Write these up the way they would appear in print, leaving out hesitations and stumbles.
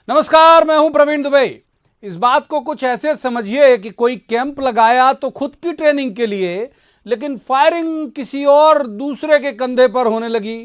नमस्कार, मैं हूं प्रवीण दुबे। इस बात को कुछ ऐसे समझिए कि कोई कैंप लगाया तो खुद की ट्रेनिंग के लिए, लेकिन फायरिंग किसी और दूसरे के कंधे पर होने लगी।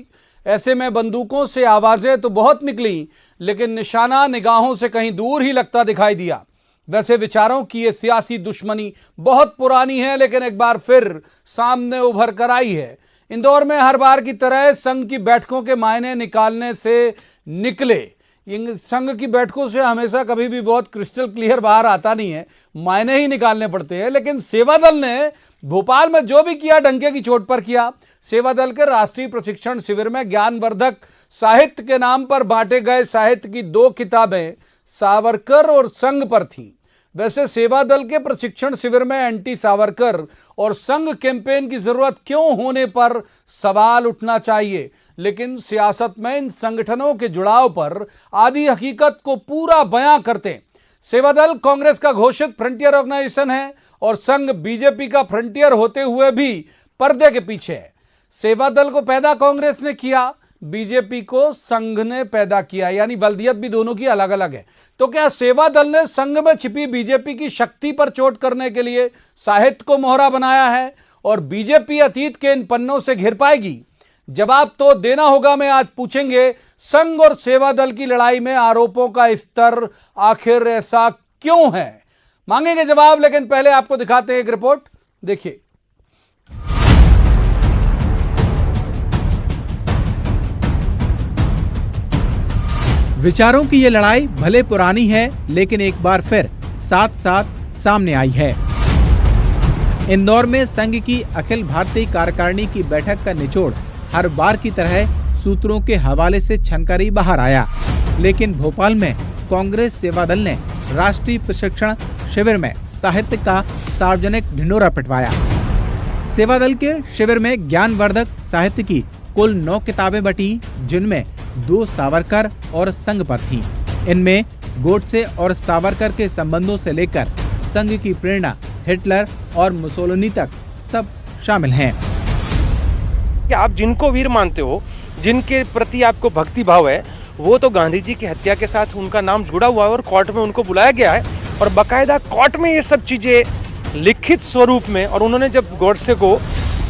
ऐसे में बंदूकों से आवाजें तो बहुत निकली, लेकिन निशाना निगाहों से कहीं दूर ही लगता दिखाई दिया। वैसे विचारों की ये सियासी दुश्मनी बहुत पुरानी है, लेकिन एक बार फिर सामने उभर कर आई है। इंदौर में हर बार की तरह संघ की बैठकों के मायने निकालने से निकले। संघ की बैठकों से हमेशा कभी भी बहुत क्रिस्टल क्लियर बाहर आता नहीं है, मायने ही निकालने पड़ते हैं। लेकिन सेवा दल ने भोपाल में जो भी किया डंके की चोट पर किया। सेवा दल के राष्ट्रीय प्रशिक्षण शिविर में ज्ञानवर्धक साहित्य के नाम पर बांटे गए साहित्य की 2 किताबें सावरकर और संघ पर थीं। वैसे सेवा दल के प्रशिक्षण शिविर में एंटी सावरकर और संघ कैंपेन की जरूरत क्यों होने पर सवाल उठना चाहिए, लेकिन सियासत में इन संगठनों के जुड़ाव पर आधी हकीकत को पूरा बयां करते। सेवा दल कांग्रेस का घोषित फ्रंटियर ऑर्गेनाइजेशन है और संघ बीजेपी का फ्रंटियर होते हुए भी पर्दे के पीछे है। सेवा दल को पैदा कांग्रेस ने किया, बीजेपी को संघ ने पैदा किया, यानी बल्दियत भी दोनों की अलग अलग है। तो क्या सेवा दल ने संघ में छिपी बीजेपी की शक्ति पर चोट करने के लिए साहित्य को मोहरा बनाया है और बीजेपी अतीत के इन पन्नों से घिर पाएगी? जवाब तो देना होगा। मैं आज पूछेंगे, संघ और सेवा दल की लड़ाई में आरोपों का स्तर आखिर ऐसा क्यों है? मांगेंगे जवाब, लेकिन पहले आपको दिखाते हैं एक रिपोर्ट, देखिए। विचारों की ये लड़ाई भले पुरानी है, लेकिन एक बार फिर साथ साथ सामने आई है। इंदौर में संघ की अखिल भारतीय कार्यकारिणी की बैठक का निचोड़ हर बार की तरह सूत्रों के हवाले से छनकर ही बाहर आया। लेकिन भोपाल में कांग्रेस सेवा दल ने राष्ट्रीय प्रशिक्षण शिविर में साहित्य का सार्वजनिक ढिंढोरा पिटवाया। सेवा दल के शिविर में ज्ञानवर्धक साहित्य की कुल 9 किताबें बटी, जिनमें 2 सावरकर और संघ पर थीं। इनमें गोडसे और सावरकर के संबंधों से लेकर संघ की प्रेरणा हिटलर और मुसोलिनी तक सब शामिल हैं। कि आप जिनको वीर मानते हो, जिनके प्रति आपको भक्ति भाव है, वो तो गांधी जी की हत्या के साथ उनका नाम जुड़ा हुआ है और कोर्ट में उनको बुलाया गया है और बाकायदा कोर्ट में ये सब चीजें लिखित स्वरूप में। और उन्होंने जब गॉडसे को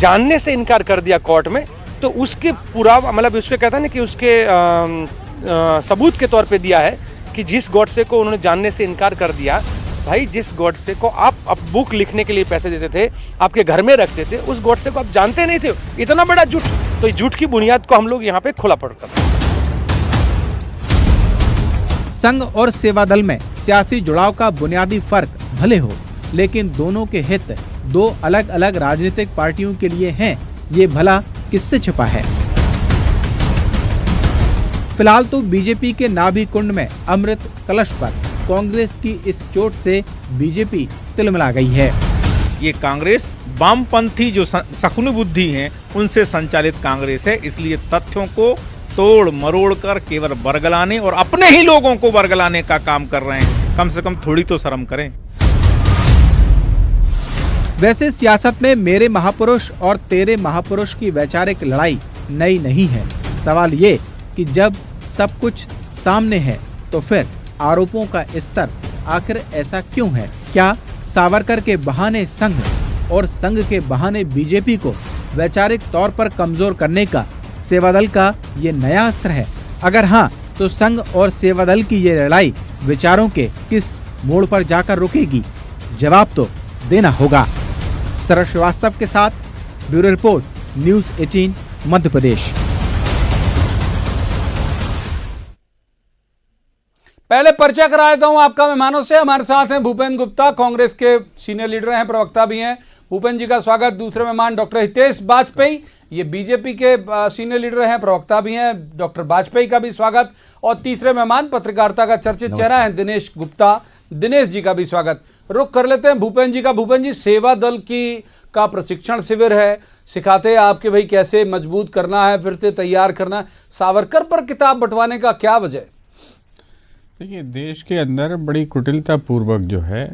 जानने से इनकार कर दिया कोर्ट में, तो उसके पुरावा, मतलब उसके कहता है ना कि उसके सबूत के तौर पे दिया है कि जिस गॉडसे को उन्होंने जानने से इनकार कर दिया, भाई जिस गॉडसे को आप बुक लिखने के लिए पैसे देते थे, आपके घर में रखते थे, उस गॉडसे को आप जानते नहीं थे। इतना बड़ा झूठ। तो इस झूठ की बुनियाद को हम लोग यहाँ पे खुला पड़कर। संघ और सेवा दल में सियासी जुड़ाव का बुनियादी फर्क भले हो, लेकिन दोनों के हित 2 अलग अलग राजनीतिक पार्टियों के लिए हैं। ये भला किससे छिपा है? फिलहाल तो बीजेपी के नाभि कुंड में अमृत कलश पर कांग्रेस की इस चोट से बीजेपी तिलमिला गई है। ये कांग्रेस वामपंथी जो शकुनी बुद्धि हैं, उनसे संचालित कांग्रेस है। इसलिए तथ्यों को तोड़ मरोड़ कर केवल बरगलाने और अपने ही लोगों को बरगलाने का काम कर रहे हैं। कम से कम थोड़ी तो शर्म करें। वैसे सियासत में मेरे महापुरुष और तेरे महापुरुष की वैचारिक लड़ाई नई नहीं है। सवाल ये कि जब सब कुछ सामने है तो फिर आरोपों का स्तर आखिर ऐसा क्यों है? क्या सावरकर के बहाने संघ और संघ के बहाने बीजेपी को वैचारिक तौर पर कमजोर करने का सेवा दल का ये नया अस्त्र है? अगर हाँ, तो संघ और सेवा दल की ये लड़ाई विचारों के किस मोड़ पर जाकर रुकेगी? जवाब तो देना होगा। शरद श्रीवास्तव के साथ bureau report, news 18 Madhya Pradesh. पहले परिचय करा देता हूं आपका मेहमानों से। हमारे साथ हैं भूपेंद्र गुप्ता, कांग्रेस के सीनियर लीडर हैं, प्रवक्ता भी हैं। भूपेंद्र जी का स्वागत। दूसरे मेहमान डॉक्टर हितेश वाजपेयी, ये बीजेपी के सीनियर लीडर हैं, प्रवक्ता भी हैं। डॉक्टर वाजपेयी का भी स्वागत। और तीसरे मेहमान पत्रकारिता का चर्चित चेहरा है दिनेश गुप्ता, दिनेश जी का भी स्वागत। रुख कर लेते हैं भूपेंद्र जी का। भूपेंद्र जी, सेवा दल का प्रशिक्षण शिविर है, सिखाते हैं आपके भाई कैसे मजबूत करना है, फिर से तैयार करना है। सावरकर पर किताब बंटवाने का क्या वजह? देखिए, देश के अंदर बड़ी कुटिलता पूर्वक जो है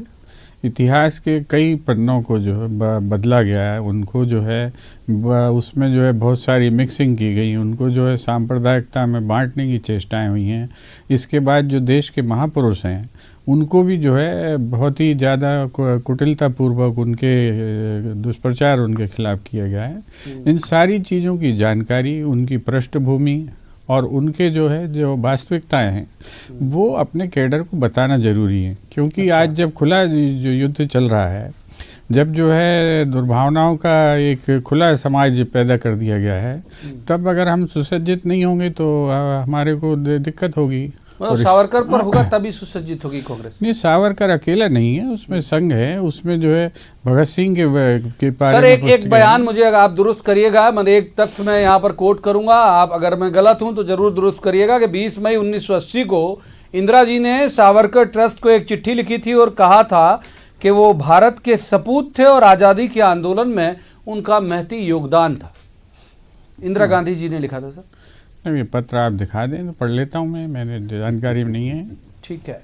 इतिहास के कई पन्नों को जो है बदला गया है, उनको जो है उसमें जो है बहुत सारी मिक्सिंग की गई, उनको जो है सांप्रदायिकता में बांटने की चेष्टाएं हुई हैं। इसके बाद जो देश के महापुरुष हैं उनको भी जो है बहुत ही ज़्यादा कुटिलतापूर्वक उनके दुष्प्रचार उनके खिलाफ किया गया है। इन सारी चीज़ों की जानकारी, उनकी पृष्ठभूमि और उनके जो है जो वास्तविकताएं हैं वो अपने कैडर को बताना ज़रूरी है, क्योंकि आज जब खुला जो युद्ध चल रहा है, जब जो है दुर्भावनाओं का एक खुला समाज पैदा कर दिया गया है, तब अगर हम सुसज्जित नहीं होंगे तो हमारे को दिक्कत होगी। मतलब सावरकर पर होगा तभी सुसज्जित होगी कांग्रेस? नहीं, सावरकर अकेला नहीं है, उसमें संघ है, उसमें जो है भगत सिंह के बारे सर एक बयान मुझे अगर आप दुरुस्त करिएगा, मैं एक तथ्य मैं यहाँ पर कोट करूंगा, आप अगर मैं गलत हूं तो जरूर दुरुस्त करिएगा कि 20 मई 1980 को इंदिरा जी ने सावरकर ट्रस्ट को एक चिट्ठी लिखी थी और कहा था कि वो भारत के सपूत थे और आज़ादी के आंदोलन में उनका महती योगदान था। इंदिरा गांधी जी ने लिखा था सर। ये पत्र आप दिखा दें तो पढ़ लेता हूँ मैंने जानकारी नहीं है। ठीक है,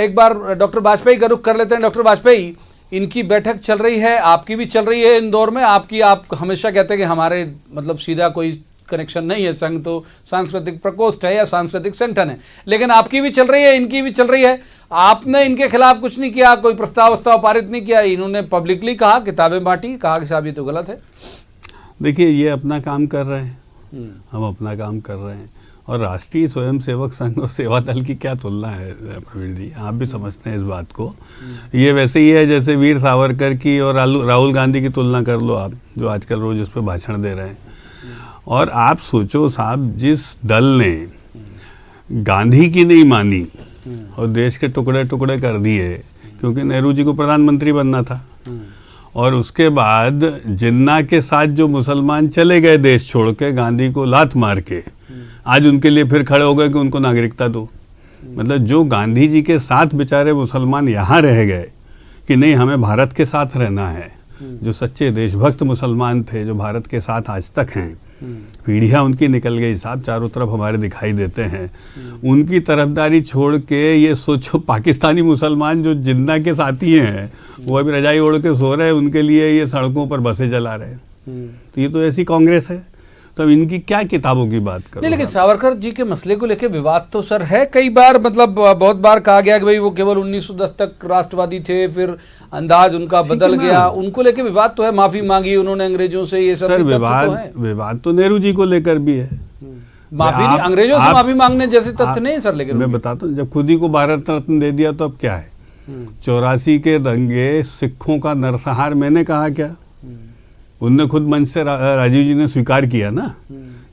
एक बार डॉक्टर वाजपेयी का रुख कर लेते हैं। डॉक्टर वाजपेयी, इनकी बैठक चल रही है, आपकी भी चल रही है इंदौर में। आप हमेशा कहते हैं कि हमारे मतलब सीधा कोई कनेक्शन नहीं है, संघ तो सांस्कृतिक प्रकोष्ठ है या सांस्कृतिक संगठन है, लेकिन आपकी भी चल रही है, इनकी भी चल रही है। आपने इनके खिलाफ कुछ नहीं किया, कोई प्रस्ताव पारित नहीं किया, इन्होंने पब्लिकली कहा, किताबें बांटी, कहा कि साहब ये तो गलत है। देखिए, ये अपना काम कर रहे हैं, हम अपना काम कर रहे हैं, और राष्ट्रीय स्वयंसेवक संघ और सेवा दल की क्या तुलना है प्रवीण जी, आप भी समझते हैं इस बात को। ये वैसे ही है जैसे वीर सावरकर की और राहुल गांधी की तुलना कर लो आप, जो आजकल रोज उस पर भाषण दे रहे हैं। और आप सोचो साहब, जिस दल ने गांधी की नहीं मानी और देश के टुकड़े टुकड़े कर दिए, क्योंकि नेहरू जी को प्रधानमंत्री बनना था, और उसके बाद जिन्ना के साथ जो मुसलमान चले गए देश छोड़ के, गांधी को लात मार के, आज उनके लिए फिर खड़े हो गए कि उनको नागरिकता दो। मतलब जो गांधी जी के साथ बेचारे मुसलमान यहाँ रह गए कि नहीं हमें भारत के साथ रहना है, जो सच्चे देशभक्त मुसलमान थे, जो भारत के साथ आज तक हैं, पीढ़ियाँ उनकी निकल गई साहब, चारों तरफ हमारे दिखाई देते हैं, उनकी तरफदारी छोड़ के ये सोचो पाकिस्तानी मुसलमान जो जिन्ना के साथी हैं वो अभी रजाई ओढ़ के सो रहे हैं, उनके लिए ये सड़कों पर बसें चला रहे हैं। तो ये तो ऐसी कांग्रेस है, तो अब इनकी क्या किताबों की बात करो। नहीं, लेकिन सावरकर जी के मसले को लेकर विवाद तो सर है, कई बार मतलब बहुत बार कहा गया कि भाई वो केवल 1910 तक राष्ट्रवादी थे, फिर अंदाज उनका बदल गया, उनको लेकर विवाद तो है, माफी मांगी उन्होंने अंग्रेजों से, ये सब सर विवाद तो नेहरू जी को लेकर भी है। माफी नहीं, अंग्रेजों से माफी मांगने जैसे तथ्य नहीं सर, लेकिन मैं बताता हूँ, जब खुद ही को भारत रत्न दे दिया तो अब क्या है। 84 के दंगे सिखों का नरसंहार मैंने कहा क्या, उनने खुद मंच से राजीव जी ने स्वीकार किया ना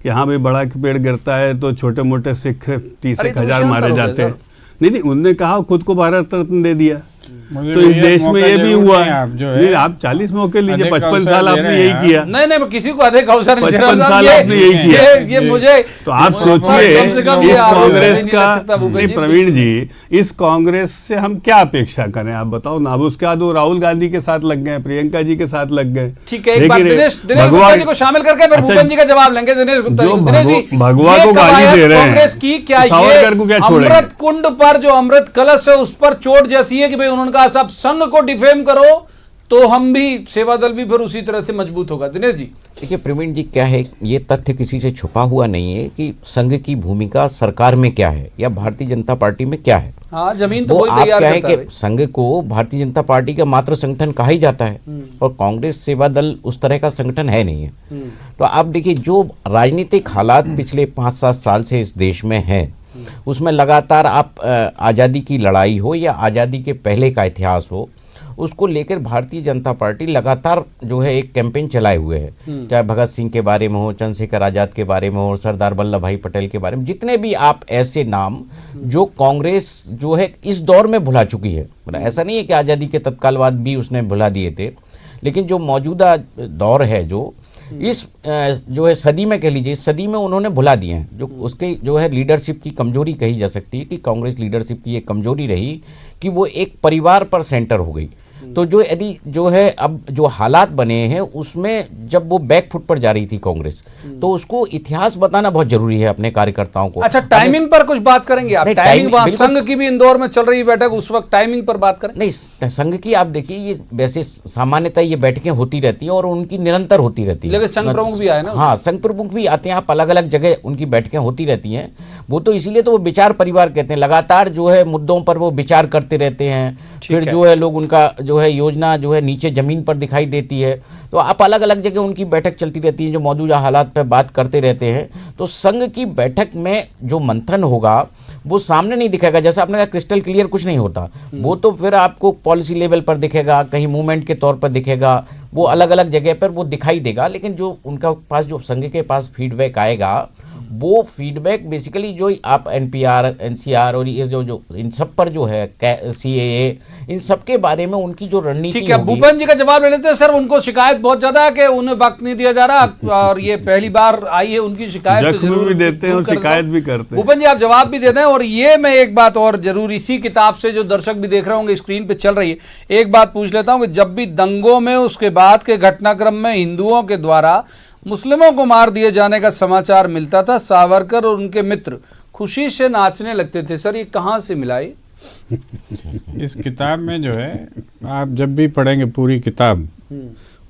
कि हाँ भाई बड़ा पेड़ गिरता है तो छोटे मोटे सिख 30,000 मारे जाते हैं। नहीं, उनने कहा खुद को भारत रत्न दे दिया। तो इस देश में ये भी हुआ, नहीं आप 40 मौके लीजिए, 55 साल आपने यही किया। नहीं, किसी को अधिक अवसर 55 साल आपने यही किया। ये मुझे तो आप सोचिए इस कांग्रेस का, नहीं प्रवीण जी, इस कांग्रेस से हम क्या अपेक्षा करें आप बताओ ना। अब उसके बाद वो राहुल गांधी के साथ लग गए, प्रियंका जी के साथ लग गए। ठीक है, एक बार दिनेश गुप्ता जी को शामिल करके फिर भूपेन जी का जवाब लेंगे। दिनेश गुप्ता जी, भगवा को गाली दे रहे हैं कांग्रेस की, क्या ये अमृत कुंड पर जो अमृत कलश है उस पर चोट जैसी है कि भाई उन्होंने सब संघ को डिफेम करो तो हम भी, सेवा दल भी फिर उसी तरह से मजबूत होगा। दिनेश जी देखिए प्रवीण जी, क्या है, ये तथ्य किसी से छुपा हुआ नहीं है कि संघ की भूमिका सरकार में क्या है या भारतीय जनता पार्टी में क्या है। हाँ, जमीन तो वो कोई आप तैयार क्या है करता कि संघ को भारतीय जनता पार्टी का मात्र संगठन कहा ही जाता है, और कांग्रेस सेवा दल उस तरह का संगठन है नहीं है। तो आप देखिए, जो राजनीतिक हालात पिछले 5-7 साल से इस देश में है, उसमें लगातार आप आज़ादी की लड़ाई हो या आज़ादी के पहले का इतिहास हो, उसको लेकर भारतीय जनता पार्टी लगातार जो है एक कैंपेन चलाए हुए है। चाहे भगत सिंह के बारे में हो, चंद्रशेखर आज़ाद के बारे में हो, सरदार वल्लभ भाई पटेल के बारे में, जितने भी आप ऐसे नाम जो कांग्रेस जो है इस दौर में भुला चुकी है। मतलब ऐसा नहीं है कि आज़ादी के तत्काल बाद भी उसने भुला दिए थे, लेकिन जो मौजूदा दौर है, जो इस जो है सदी में कह लीजिए, इस सदी में उन्होंने भुला दिए हैं। जो उसके जो है लीडरशिप की कमजोरी कही जा सकती है कि कांग्रेस लीडरशिप की ये कमजोरी रही कि वो एक परिवार पर सेंटर हो गई। तो जो यदि जो है अब जो हालात बने हैं उसमें जब वो बैक फुट पर जा रही थी कांग्रेस, तो उसको इतिहास बताना बहुत जरूरी है अपने कार्यकर्ताओं को। अच्छा, टाइमिंग पर कुछ बात करेंगे आप? नहीं, टाइमिंग वहां बिल्कुल। संघ की भी इंदौर में चल रही बैठक, उस वक्त टाइमिंग पर बात करें। नहीं, संघ की आप देखिए, ये वैसे सामान्यतः ये बैठकें होती रहती हैं और उनकी निरंतर होती रहती है। लेकिन संघ प्रमुख भी आए ना? हाँ, संघ प्रमुख भी आते हैं, आप अलग अलग जगह उनकी बैठकें होती रहती हैं। वो तो इसीलिए तो वो विचार परिवार कहते हैं, लगातार जो है मुद्दों पर वो विचार करते रहते हैं। फिर जो है लोग उनका जो है योजना जो है नीचे जमीन पर दिखाई देती है। तो आप अलग अलग जगह उनकी बैठक चलती रहती है, जो मौजूदा हालात पर बात करते रहते हैं। तो संघ की बैठक में जो मंथन होगा वो सामने नहीं दिखेगा, जैसा आपने कहा क्रिस्टल क्लियर कुछ नहीं होता। वो तो फिर आपको पॉलिसी लेवल पर दिखेगा, कहीं मूवमेंट के तौर पर दिखेगा, वो अलग अलग जगह पर वो दिखाई देगा। लेकिन जो उनका पास जो संघ के पास फीडबैक आएगा, वो फीडबैक बेसिकली जो आप एनपीआर, एनसीआर और ये जो इन सब पर जो है सीएए, इन सब के बारे में उनकी जो रणनीति ठीक है, होगी। भूपेन जी का जवाब ले लेते हैं। सर, उनको शिकायत बहुत ज्यादा है कि उन्हें वक्त नहीं दिया जा रहा, और ये पहली बार आई है उनकी शिकायत। तो जख्म जरूर भी देते हैं और दूर कर दो। शिकायत भी करते हैं। भूपेन जी, आप जवाब भी देते हैं। और ये मैं एक बात और जरूर इसी किताब से, जो दर्शक भी देख रहे होंगे स्क्रीन पे चल रही है, एक बात पूछ लेता हूं कि जब भी दंगों में उसके बाद के घटनाक्रम में हिंदुओं के द्वारा मुस्लिमों को मार दिए जाने का समाचार मिलता था, सावरकर और उनके मित्र खुशी से नाचने लगते थे। सर, ये कहाँ से मिला? इस किताब में जो है, आप जब भी पढ़ेंगे पूरी किताब,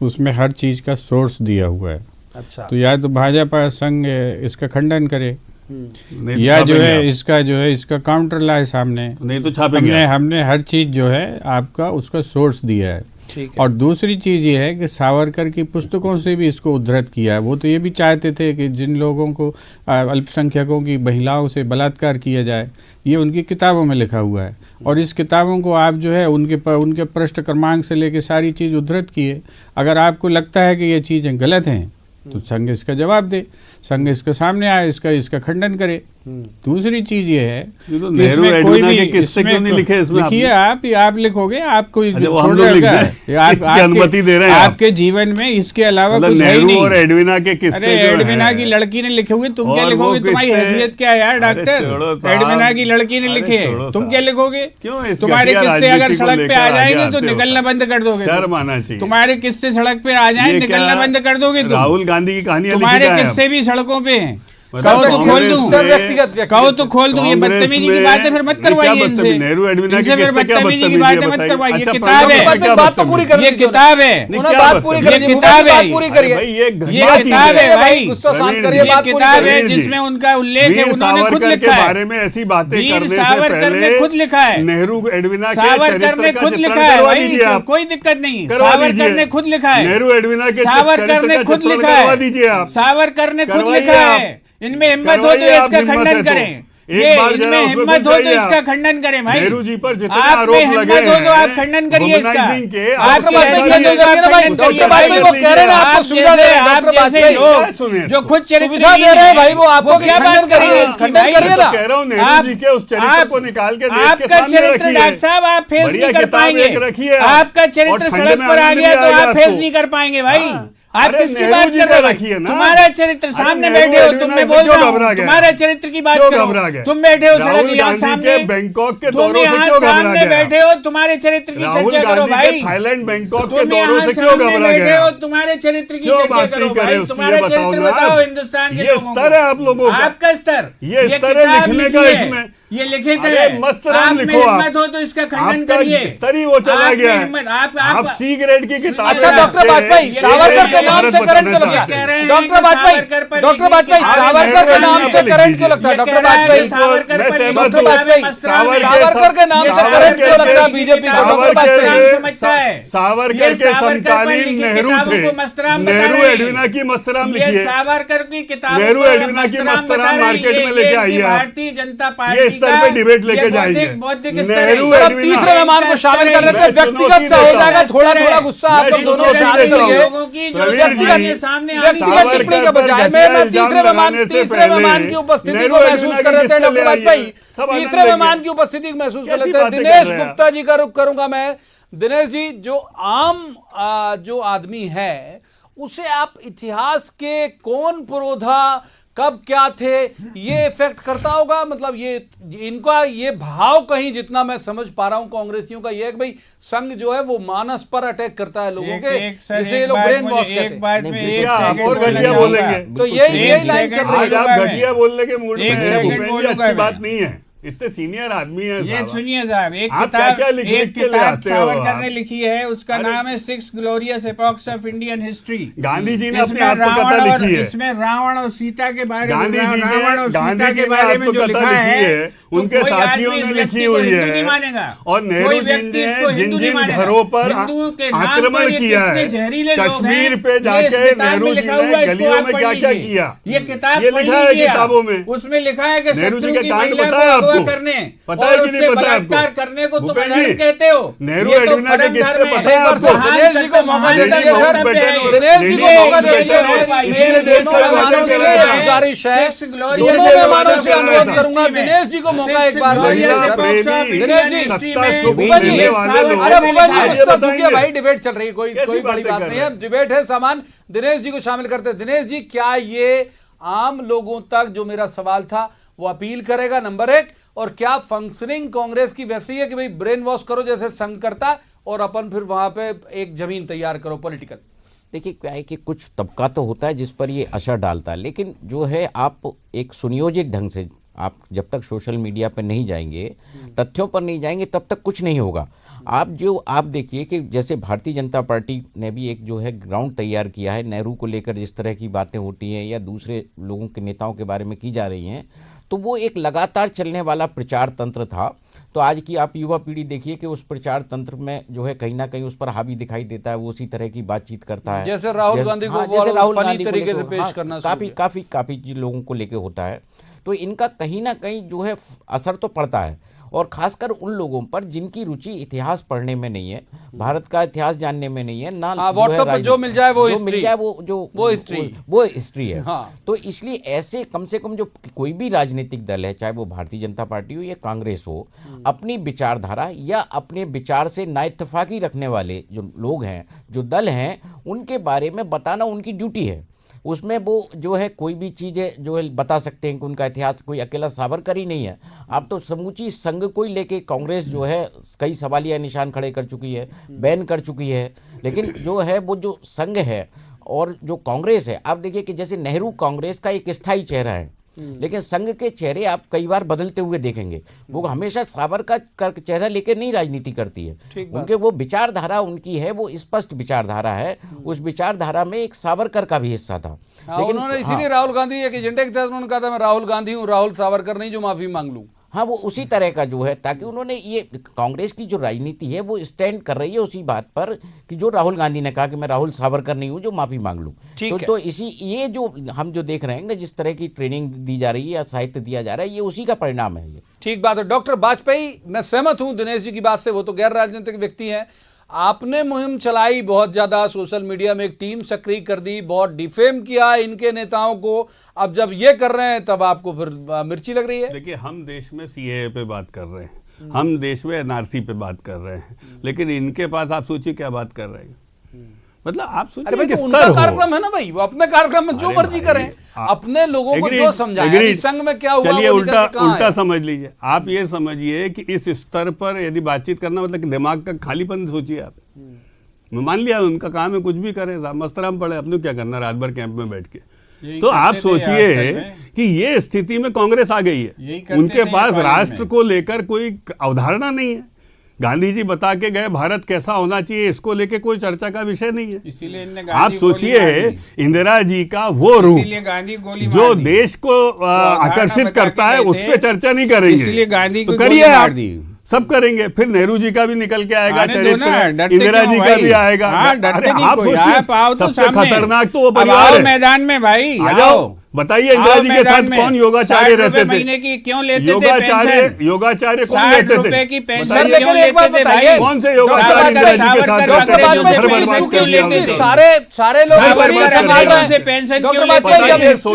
उसमें हर चीज का सोर्स दिया हुआ है। अच्छा, तो या तो भाजपा संघ इसका खंडन करे, नहीं तो या जो छापेंगे है आप। इसका काउंटर लाए सामने। नहीं तो छापेंगे आप। हमने हर चीज जो है आपका उसका सोर्स दिया है। ठीक है। और दूसरी चीज ये है कि सावरकर की पुस्तकों से भी इसको उद्धृत किया है। वो तो ये भी चाहते थे कि जिन लोगों को अल्पसंख्यकों की महिलाओं से बलात्कार किया जाए, ये उनकी किताबों में लिखा हुआ है। और इस किताबों को आप जो है उनके पृष्ठ क्रमांक से लेके सारी चीज़ उद्धृत किए। अगर आपको लगता है कि ये चीज़ें गलत हैं तो संघ इसका जवाब दे, संघ इसके सामने आए, इसका खंडन करे। दूसरी चीज ये है ये तो कि नेहरू इसमें कोई एडवाना भी के किस्से क्यों नहीं लिखे इसमें लिखिए आपने? आप लिखोगे, आपको अच्छा, वो हम छोड़ लोग लिख देगा। दें? इसकी अनुमति दे रहे हैं आप? आपके जीवन में इसके अलावा मतलब कुछ है ही नेहरू नहीं। और एडविना के किस्से अरे जो एडविना हैं। की लड़की ने लिखे हुए, तुम क्या और वो लिखोगे? तुम्हारी किस्से- हैसियत क्या है यार अरे छोड़ो डॉक्टर? साहब। एडविना की लड़की ने अरे लिखे, छोड़ो तुम साहब। क्या लिखोगे? क्यों इस तुम्हारे घटिया किस्से अगर राजनीति को सड़क पे लेकर आ आगे जाएंगे तो आते हो? निकलना बंद कर दोगे। शर्म आना चाहिए। तुम्हारे किस्से सड़क पे आ जाए, ये निकलना क्या बंद कर दोगे तुम। राहुल गांधी की कहानी तुम्हारे किस्से भी सड़कों पे हैं। कहो तो कांग्रेस खोल दूं, सर, व्यक्तिगत कहो तो खोल दूं। ये कांग्रेस बदतमीजी की में- बातें फिर मत ये क्या करवाइए बदतमीजी? इनसे। नेहरू एडविना इनसे के फिर किस्से क्या बदतमीजी की बदतमीजी बातें है मत बताइए? करवाइए। ये अच्छा, किताब है, क्या बात तो पूरी कर ये लीजिए। किताब है, उन्होंने बात पूरी ये करी, किताब है। बात पूरी करिए। भाई ये ये घटना किताब चीज़ है भाई, गुस्सा शांत प्रवीण करिए, जी, ये बात पूरी किताब है करिए। प्रवीण जी, जिसमें उनका उल्लेख है, वीर उन्होंने खुद सावरकर के लिखा है। बारे में ऐसी बातें वीर करने से सावरकर ने पहले खुद लिखा है। नेहरू एडविना के सावरकर चरित्र ने का खुद चित्रण लिखा है करवा भाई, दीजिए आप। कोई दिक्कत नहीं। करवा सावरकर दीजिए। ने खुद लिखा है। नेहरू एडविना के सावरकर चरित्र ने का खुद चित्रण लिखा करवा है। दीजिए आप। सावरकर ने खुद करवाइए लिखा आप। है। इनमें हिम्मत हो तो करवाइए आप, इसका हिम्मत है खंडन तो। करें। एक ये बार जरा इनमें उसमें हिम्मत घुस हो तो जाइए इसका आप। खंडन करें भाई। नेहरू जी पर जितने आप में आरोप हिम्मत लगे हो तो आप हैं, खंडन करिए इसका। वुमनाइजिंग के, आपकी आप डॉक्टर हैसियत बाजपेयी हो तो आप भाई, खंडन डॉक्टर करिए बाजपेयी वो भाई। कह रहे हैं ना, आपको आप सुविधा दे रहे हैं, आप डॉक्टर जैसे बाजपेयी। लोग सुनिए जो खुद चरित्र सुविधा दे रहे हैं भाई, वो आपको क्या खंडन बात करिए, करिए इसकी खंडन भाई? करिए ना। कह रहा हूँ नेहरू जी के उस चरित्र को निकाल के देश के आपका सामने चरित्र रखिए। डॉक्टर साहब आप फेस बढ़िया नहीं कर किताब पाएंगे। एक रखिए आप। आपका चरित्र और ठंड सड़क में पर आ आनंद गया भी तो आएगा आप फेस आपको। नहीं कर पाएंगे भाई। आप अरे किसकी नेहरू बात जी कर का रहे हो? रखिए ना। तुम्हारा चरित्र सामने नेहरू बैठे हो, एडविना तुम मैं से बोल क्यों रहा घबरा हूँ। गए? तुम्हारे चरित्र की बात क्यों करो। घबरा गए? तुम बैठे हो राहुल सड़क यहाँ गांधी सामने, के बैंकॉक के तुम दौरों से यहाँ क्यों घबरा सामने गए? बैठे हो, तुम्हारे चरित्र की राहुल चर्चा करो गांधी भाई। के थाईलैंड बैंकॉक के तुम दौरों यहाँ से क्यों सामने घबरा बैठे गए? हो, तुम्हारे चरित्र की क्यों चर्चा बात करो नहीं कर रहे भाई। उसकी? तुम्हारा ये बताओ चरित्र ना बताओ आप। हिंदुस्तान के ये लोगों स्तर है आप लोगों का। आपका स्तर। ये स्तर है किताब लिखने लिखी का है। इसमें। ये लिखित अरे है। मस्त आप नाम में लिखो आप। हिम्मत हो तो इसका खंडन आपका करिए। स्तर ही वो चला आप में गया है। हिम्मत- आप सी ग्रेड की किताब अच्छा डॉक्टर वाजपेयी, सावरकर के नाम से करंट क्यों लगता कह है? रहे हैं डॉक्टर कि वाजपेयी, सावरकर पर डॉक्टर वाजपेयी, लिखी सावरकर के नाम से करंट क्यों लगता है? ये डॉक्टर कह रहा है कि वाजपेयी, सावरकर पर लिखी डॉक्टर किताब है वाजपेयी, मस्तराम है। सावरकर के नाम से करंट क्यों लगता है बीजेपी को? डॉक्टर वाजपेयी, समझता है। सावरकर ये के सावरकर पर समकालीन लिखी नेहरू किताबों थे। को मस्तराम बता नेहरू रहे हैं। एडविना की मस्तराम ये लिखी है। सावरकर की किताबों नेहरू को एडविना की मस्तराम मस्तराम बता रहे हैं। मार्केट में ये लेके इनकी आइए आप। भारतीय जनता पार्टी ये स्तर का पे डिबेट लेके ये जाइए। बौद्धिक स्तर है। नेहरू सर, अब एडविना- तीसरे मेहमान को शामिल कर लेते हैं, व्यक्तिगत सा हो जाएगा, थोड़ा थोड़ा गुस्सा आप लोग दोनों चुनौती शामिल देता हूं। करिए। लोगों की जो प्रवीण व्यक्तिगत जी, ये सामने आ रही व्यक्तिगत है। टिप्पणी के बजाय मैं तीसरे मेहमान की उपस्थिति को महसूस कर लेते हैं। डॉक्टर वाजपेयी, तीसरे मेहमान की उपस्थिति को महसूस कर लेते हैं। दिनेश गुप्ता जी का रुख करूंगा मैं। दिनेश जी, जो आम जो आदमी है उसे आप इतिहास के कौन पुरोधा, कब क्या थे, ये इफेक्ट करता होगा? मतलब ये इनका ये भाव कहीं जितना मैं समझ पा रहा हूं कांग्रेसियों का ये है कि भाई संघ जो है वो मानस पर अटैक करता है लोगों के, जिसे ये लोग ब्रेन वॉश कहते हैं। आप और घटिया बोलेंगे तो यही लाइन चल रही आज है। आप घटिया बोलने के मूड में एक हैं। सेकंड भूपेंद्र जी, बोलूंगा अच्छी मैं। बात नहीं है, इतने सीनियर आदमी है ये सुनिए साहब, एक आप किताब क्या-क्या लिख के ले आते हो सावरकर आप? ने लिखी है, उसका अरे- नाम है 6 glorious epochs of Indian history. Gandhi ji ने अपनी इसमें आत्मकथा रावण और लिखी है। इसमें रावण और सीता के बारे में, गांधी जी ने रावण और गांधी सीता जी के ने बारे में जो आत्मकथा लिखा लिखी है, तो उनके कोई साथियों आदमी इस ने व्यक्ति लिखी को हुई हिंदू नहीं है। मानेगा। और नेहरू कोई जी व्यक्ति ने इसको जिन हिंदू नहीं जिन मानेगा। घरों पर हिंदू के नाम आक्रमण पर ये किया कितने है, जहरीले लोग हैं, कश्मीर पे ये इस जाके किताब में नेहरू जी लिखा हुआ ने है, इसको गलियों आप में पढ़ क्या क्या लीजिए। किया, ये किताब ये पढ़ लिखा है लीजिए आप। किताबों में। उसमें लिखा है कि नेहरू जी शत्रु के की कांड महिला पता है को अगवा आपको? करने पता है और कि नहीं उससे पता है बलात्कार आपको? करने को तुम भूपेंद्र अधर्म जी, कहते हो। नेहरू ये तो एडविना के परम किस्से धर्म है। पता है आपको? दिनेश जी को मौका दे दीजिए सर, दिनेश जी को मौका दे दीजिए। मेरे दोनों मेहमानों से गुजारिश है, दोनों मेहमानों से अनुरोध करूंगा, दिनेश जी को मौका एक बार दीजिए। दिनेश जी, भूपेंद्र जी, अरे भूपेंद्र जी गुस्सा चुकिए भाई, डिबेट चल रही है, कोई बड़ी बात नहीं है, डिबेट है, सामान दिनेश जी को शामिल करते हैं। दिनेश जी, क्या ये आम लोगों तक जो मेरा सवाल था वो अपील करेगा, नंबर एक, और क्या फंक्शनिंग कांग्रेस की वैसी है कि भाई ब्रेन वॉश करो जैसे संघ करता और अपन फिर वहां पे एक जमीन तैयार करो पॉलिटिकल? देखिए क्या है कि कुछ तबका तो होता है जिस पर ये असर डालता है, लेकिन जो है आप एक सुनियोजित ढंग से, आप जब तक सोशल मीडिया पर नहीं जाएंगे, तथ्यों पर नहीं जाएंगे, तब तक कुछ नहीं होगा। आप देखिए कि जैसे भारतीय जनता पार्टी ने भी एक जो है ग्राउंड तैयार किया है, नेहरू को लेकर जिस तरह की बातें होती हैं या दूसरे लोगों के नेताओं के बारे में की जा रही हैं, तो वो एक लगातार चलने वाला प्रचार तंत्र था। तो आज की आप युवा पीढ़ी देखिए कि उस प्रचार तंत्र में जो है कहीं ना कहीं उस पर हावी दिखाई देता है, वो उसी तरह की बातचीत करता है, जैसे राहुल गांधी को जैसे राहुल फनी गांधी को तरीके से लेकर, पेश हाँ, करना शुरू काफी लोगों को लेके होता है। तो इनका कहीं ना कहीं जो है असर तो पड़ता है, और खासकर उन लोगों पर जिनकी रुचि इतिहास पढ़ने में नहीं है, भारत का इतिहास जानने में नहीं है, ना व्हाट्सएप पर जो मिल जाए वो हिस्ट्री है। हाँ। तो इसलिए ऐसे कम से कम जो कोई भी राजनीतिक दल है, चाहे वो भारतीय जनता पार्टी हो या कांग्रेस हो, अपनी विचारधारा या अपने विचार से ना इत्तेफाकी रखने वाले जो लोग हैं, जो दल हैं, उनके बारे में बताना उनकी ड्यूटी है। उसमें वो जो है कोई भी चीज़ें जो है बता सकते हैं कि उनका इतिहास कोई अकेला सावरकर ही नहीं है। अब तो समूची संघ को ही लेके कांग्रेस जो है कई सवालिया निशान खड़े कर चुकी है, बैन कर चुकी है। लेकिन जो है वो जो संघ है और जो कांग्रेस है, आप देखिए कि जैसे नेहरू कांग्रेस का एक स्थायी चेहरा है, लेकिन संघ के चेहरे आप कई बार बदलते हुए देखेंगे। वो हमेशा सावरकर का चेहरा लेके नहीं राजनीति करती है, उनके वो विचारधारा उनकी है, वो स्पष्ट विचारधारा है। उस विचारधारा में एक सावरकर का भी हिस्सा था। लेकिन उन्होंने इसीलिए राहुल गांधी एक एजेंडे के तहत उन्होंने कहा था मैं राहुल गांधी हूँ, राहुल सावरकर नहीं जो माफी मांग लूं। हाँ, वो उसी तरह का जो है, ताकि उन्होंने ये कांग्रेस की जो राजनीति है वो स्टैंड कर रही है उसी बात पर कि जो राहुल गांधी ने कहा कि मैं राहुल सावरकर नहीं हूँ जो माफी मांग लूँ। तो इसी ये जो हम जो देख रहे हैं ना, जिस तरह की ट्रेनिंग दी जा रही है या साहित्य दिया जा रहा है, ये उसी का परिणाम है। ये ठीक बात है। डॉक्टर वाजपेयी, मैं सहमत हूं दिनेश जी की बात से, वो तो गैर राजनीतिक व्यक्ति हैं। आपने मुहिम चलाई बहुत ज्यादा, सोशल मीडिया में एक टीम सक्रिय कर दी, बहुत डिफेम किया इनके नेताओं को। अब जब ये कर रहे हैं तब आपको फिर मिर्ची लग रही है। देखिए, हम देश में सीएए पे बात कर रहे हैं, हम देश में एनआरसी पे बात कर रहे हैं, लेकिन इनके पास आप सोचिए क्या बात कर रहे हैं। मतलब आप सोचिए, अरे भाई तो उनका कार्यक्रम है ना भाई, वो अपने कार्यक्रम में जो मर्जी करें, अपने लोगों को जो समझाएं। संघ में क्या हुआ, चलिए उल्टा समझ लीजिए। आप ये समझिए कि इस स्तर पर यदि बातचीत करना मतलब कि दिमाग का खालीपन सोचिए आप। मान लिया उनका काम है, कुछ भी करें, मस्तराम पड़े, अपने क्या करना रात भर कैंप में बैठ के। तो आप सोचिए कि ये स्थिति में कांग्रेस आ गई है, उनके पास राष्ट्र को लेकर कोई अवधारणा नहीं है। गांधी जी बता के गए भारत कैसा होना चाहिए, इसको लेके कोई चर्चा का विषय नहीं है। इसीलिए आप सोचिए इंदिरा जी का वो रूप गांधी गोली जो देश को आकर्षित करता है, उस पर चर्चा नहीं करेंगे। इसलिए गांधी को करिए आप, सब करेंगे, फिर नेहरू जी का भी निकल के आएगा चरित्र, इंदिरा जी का भी आएगा। आप सबसे खतरनाक तो वो परिवार है। मैदान में भाई आ जाओ, बताइए इंदिरा जी के साथ कौन योगाचार्य रहते थे? महीने की क्यों लेते थे योगाचार्य कौन लेते थे? की पेंशन बताइए, क्यों लेते थे भाई? कौन से योगाचार्य इंदिरा जी के साथ सारे लोग अंग्रेजों से पेंशन क्यों लेते थे?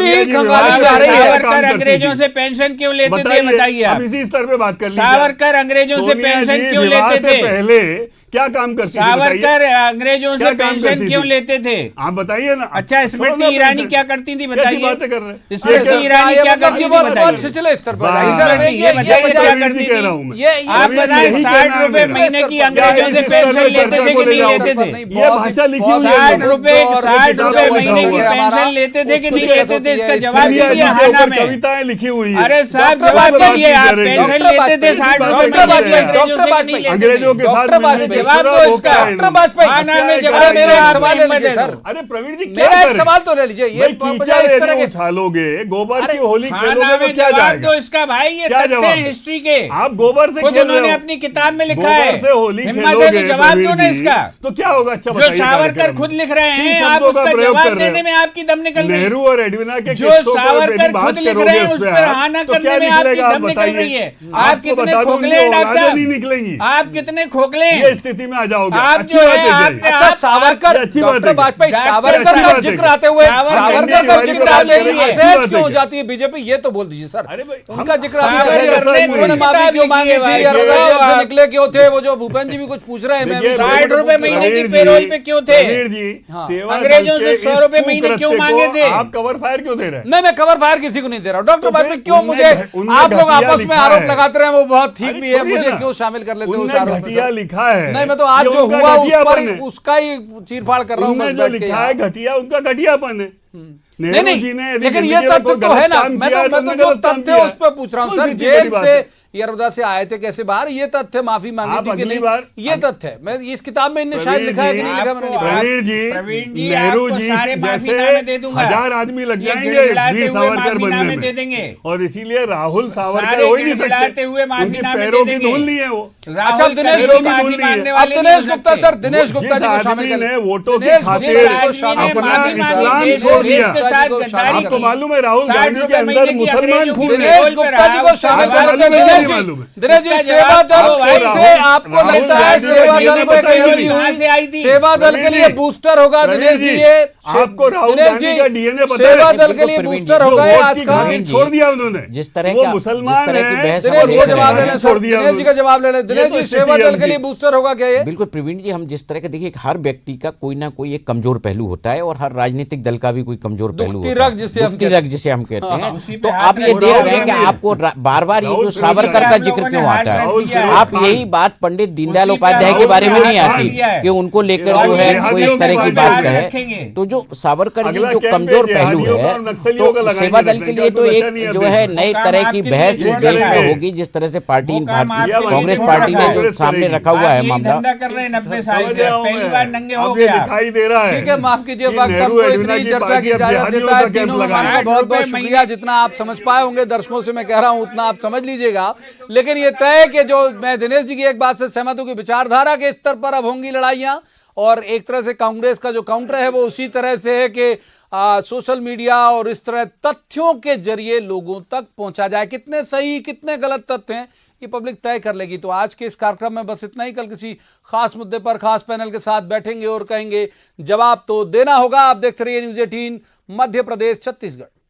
सावरकर अंग्रेजों से पेंशन क्यों लेते थे, बताइए आप। इसी स्तर पे बात कर लीजिए। सावरकर अंग्रेजों से पेंशन क्यों लेते थे? पहले क्या काम करती थी सावरकर अंग्रेजों क्या से काम पेंशन करती क्यों थी? लेते थे? आप बताइए ना। अच्छा, स्मृति ईरानी क्या करती थी बताइए? कैसी बातें कर रहे हैं? स्मृति ईरानी क्या करती थी बहुत बताइए? छिछले स्तर पर वाह। जाइए। ये बताइए क्या करती कह रहा हूं थी? मैं। ये आप अभी बताएं, यही 60 कहना है रुपए मेरा। महीने की क्या अंग्रेजों इस से स्तर पेंशन पर लेते थे कि चर्चा नहीं को ले लेते जाओ? थे? ये भाषा लिखी हुई है। 60 रुपए किताबों में महीने की लिखा हुआ है। पेंशन लेते थे कि नहीं लेते थे? इसका जवाब सीनियर दीजिए जी के हाना ऊपर में। कविताएं लिखी हुई है। अरे साहब, डॉक्टर जवाब बात दीजिए। आप करेंगे। पेंशन डॉक्टर लेते थे 60 रुपए डॉक्टर महीने की बाजपेयी, अंग्रेजों से कि नहीं लेते थे? अंग्रेजों के साथ डॉक्टर मिलने बाजपेयी, की जवाब शुरुआत दो वो इसका। कराएं डॉक्टर इन्होंने। बाजपेयी, हाँ, नाम है, क्या जवाब है, मेरा क्या है? आप सवाल ले हिम्मत लीजिए दे दो। सर। अरे प्रवीण जी क्या मेरा एक करें? सवाल तो ले लीजिए। ये भाई कीचड़ बजाय इस तरह यदि के उछालोगे, गोबर की होली हाँ, खेलोगे नाम तो है, क्या जवाब जाएगा? दो इसका भाई। ये क्या तथ्य जवाब है है? हिस्ट्री के। आप गोबर से खुद खेल उन्होंने रहे हो। अपनी किताब में लिखा गोबर है। से होली हिम्मत है खेलोगे तो जवाब दो प्रवीण ना जी, इसका। तो क्या होगा? अच्छा जो बताइए सावरकर कार्यक्रम खुद में। लिख रहे किन हैं, आप शब्दों का उसका प्रयोग जवाब कर रहे देने हो? में आपकी दम निकल रही है। नेहरू और एडविना के जो किस्सों पर सावरकर यदि बात खुद लिख करोगे रहे हैं, उस उस पे पर आप, हाना तो करने क्या में आपकी निकलेगा? आप दम निकल बताइए। रही है। आप आपको कितने बता दूं, खोखले हैं उनकी डॉक्टर औलादें साहब? नहीं निकलेंगी। आप कितने खोखले ये हैं? स्थिति में आ जाओगे। आप अच्छी जो बात है, है आप- जी। अच्छा, सावरकर, ये अच्छी बात डॉक्टर है। वाजपेयी, डॉक्टर सावरकर अच्छी का बात है। जिक्र आते हुए सावरकर का की जिक्र बात आते करें, हुए अच्छी असहज बात क्यों है हो क्या? जाती है बीजेपी? ये तो बोल दीजिए सर। अरे भाई, उनका जिक्र हम- आते सावरकर हुए ने उन्होंने किताब माफी क्यों लिखी मांगी है थी? भाई, और ये जेल से आप- निकले क्यों थे? वो जो भूपेन जी भी कुछ पूछ रहे हैं। मैं देखिए, भी 60 रुपए महीने की प्रवीण पेरोल जी, पे क्यों थे? प्रवीण जी, हाँ। सेवा अंग्रेजों दल से के 100 इस रुपए महीने क्यों कुकृत्य मांगे को थे? आप कवर फायर क्यों दे रहे हैं? नहीं, मैं कवर फायर किसी को नहीं दे रहा हूँ। डॉक्टर तो वाजपेयी फिर क्यों उनने मुझे उनने आप लोग घटिया आपस में लिखा आरोप है। लगाते रहे, वो बहुत ठीक अरे भी है। छोड़िए मुझे ना। क्यों शामिल कर लेते हैं उस उनने आरोप में घटिया सर? लिखा है। नहीं, मैं तो आज ये जो उनका हुआ उस घटियापन पर है। उसका ही चीरफाड़ कर रहा हूँ। उनने बस जो बैठ के लिखा यहाँ। है घटिया, उनका घटियापन है। नहीं नेहरू नहीं, जी ने यदि लेकिन ये जिंदगी में तथ्य कोई तो है गलत ना। काम मैं किया है तो उन्होंने जो गलत काम तथ्य किया उस पर पूछ रहा हूँ कौन सर। सी इतनी बड़ी जेल बात से है? यरवदा से आए थे कैसे बाहर? ये तथ्य माफी मांगी आप थी कि अगली नहीं? बार- ये तथ्य है। मैं इस किताब में इनने शायद लिखा है कि नहीं लिखा, मैंने नहीं पढ़ा। प्रवीण जी, प्रवीण जी, नेहरू आपको जी सारे जैसे माफीनामे दे दूंगा। 1000 आदमी लग ये जाएंगे गिड़गिड़ाते वीर हुए सावरकर माफीनामे बनने दे में। देंगे। और इसीलिए राहुल सावरकर सारे हो ही नहीं गिड़गिड़ाते हुए सकते। उनकी माफीनामे पैरों दे की देंगे। धूल नहीं है वो। अच्छा, राहुल दिनेश कभी गुप्ता- माफी अब मांगने अब वाले नहीं दिनेश हो गुप्ता सकते। सर, दिनेश गुप्ता जी को जिस शामिल आदमी कर ने वोटों की दिनेश खातिर गुप्ता जी को जिस शामिल आदमी ने कर- अपना माफी मांगी, इस्लाम देश छोड़ देश दिया। के साथ गद्दारी आपको की। मालूम है राहुल 60 गांधी के रुपए अंदर महीने की मुसलमान अंग्रेजों की खून दिनेश है। पेरोल पे गुप्ता जी को रहा। शामिल आपको कर मालूम है दिनेश नहीं जी, मालूम है? दिनेश जी, इसका सेवा जवाब दल दो भाई। से आपको राहुल लगता है गांधी सेवा जी दल ने को बताई एनर्जी थी। कहाँ से आई थी? सेवा दल के लिए प्रवीण जी, बूस्टर होगा दिनेश जी। ये आपको राहुल दिनेश गांधी जी, का डीएनए पता सेवा है? दल के लिए बिल्कुल बूस्टर प्रवीण होगा जो ये वोट आज की का। खातिर छोड़ दिया उन्होंने। जिस तरह वो का- मुसलमान जिस तरह की है, बहस दिनेश हम जी देख को रहे जवाब हैं। लेना छोड़ सर, दिया दिनेश जी का जवाब ले लें। दिनेश तो जी, स्थिति सेवा है दल के उनकी। लिए बूस्टर होगा क्या ये? बिल्कुल प्रवीण जी, हम जिस तरह के देखिए, हर व्यक्ति का कोई ना कोई एक कमजोर पहलू होता है और हर राजनीतिक दल का भी कोई कमजोर पहलू दुखती होता है। रग जिसे हम दुखती कहते रग जिसे हम कहते हैं। उसी पे तो हाथ आप ये रख देख दिया। रहे हैं कि आपको बार बार ये जो राहुल सावरकर फिरोज का खान जिक्र लोगों क्यों ने आता हाथ है? रख दिया है। आप यही बात पंडित दीनदयाल उसी पे उपाध्याय के राहुल बारे में ने नहीं हाथ आती दिया है। कि उनको लेकर राहुल जो है देहातियों कोई इस तरह के की बारे बात में है। रखेंगे। तो जो सावरकर जी अगला जो कैंप कमजोर है पहलू जिहादियों का है, और नक्सलियों का तो लगाएंगे सेवा दल लगता के है, लिए तो क्या एक बचा नहीं है जो अब है देश नई काम तरह की आपके बहस लिए इस छोड़ देश रखा में है। होगी, जिस तरह से पार्टी वो काम आपके लिए कांग्रेस छोड़ पार्टी रखा ने है। जो सामने रखा हुआ आप है यही मामला। धंधा कर रहे हैं 90 साल समझ से। रहा हूं पहली मैं। बार नंगे हो अब ये गया। दिखाई दे रहा है। ठीक है, माफ कीजिए, कि वक्त नेहरू हमको एडविना इतनी की चर्चा पार्टी की अब इजाजत जिहादियों देता है। का कैंप तीनों लगाए। का बहुत बहुत शुक्रिया। जितना आप समझ पाए होंगे, दर्शकों से मैं कह रहा हूं उतना आप समझ लीजिएगा। लेकिन ये तय है कि जो मैं दिनेश जी की एक बात से सहमत हूं कि विचारधारा के स्तर पर अब होंगी लड़ाइयां, और एक तरह से कांग्रेस का जो काउंटर है वो उसी तरह से है कि सोशल मीडिया और इस तरह तथ्यों के जरिए लोगों तक पहुंचा जाए। कितने सही कितने गलत तथ्य हैं ये पब्लिक तय कर लेगी। तो आज के इस कार्यक्रम में बस इतना ही। कल किसी खास मुद्दे पर खास पैनल के साथ बैठेंगे और कहेंगे जवाब तो देना होगा। आप देखते रहिए न्यूज़ 18 मध्य प्रदेश छत्तीसगढ़।